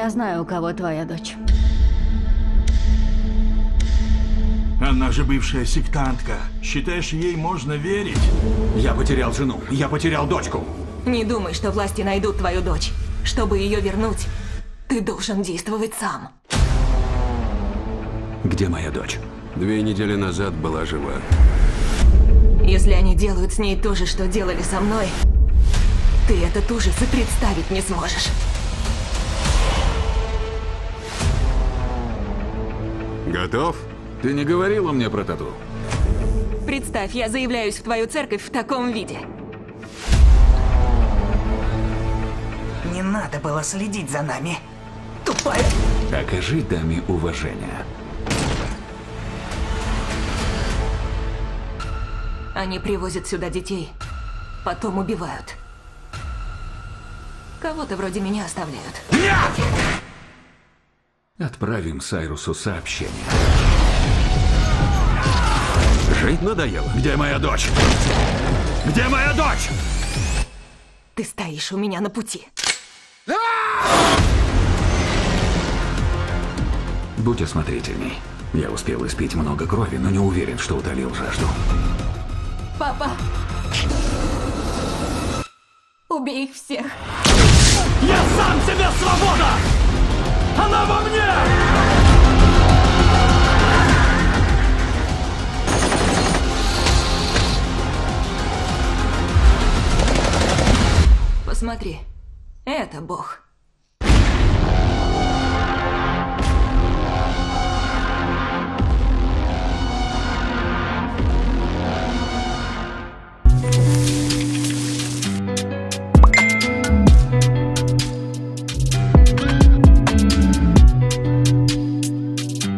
Я знаю, у кого твоя дочь. Она же бывшая сектантка. Считаешь, ей можно верить? Я потерял жену, я потерял дочку. Не думай, что власти найдут твою дочь. Чтобы ее вернуть, ты должен действовать сам. Где моя дочь? 2 недели назад была жива. Если они делают с ней то же, что делали со мной, ты этот ужас и представить не сможешь. Готов? Ты не говорила мне про тату? Представь, я заявляюсь в твою церковь в таком виде. Не надо было следить за нами. Тупая. Окажи даме уважение. Они привозят сюда детей, потом убивают. Кого-то вроде меня оставляют. Отправим Сайрусу сообщение. Жить надоело. Где моя дочь? Где моя дочь? Ты стоишь у меня на пути. Будь осмотрительней. Я успел испить много крови, но не уверен, что утолил жажду. Папа! Убей их всех! Я сам себе свобода! Она во мне! Посмотри, это Бог.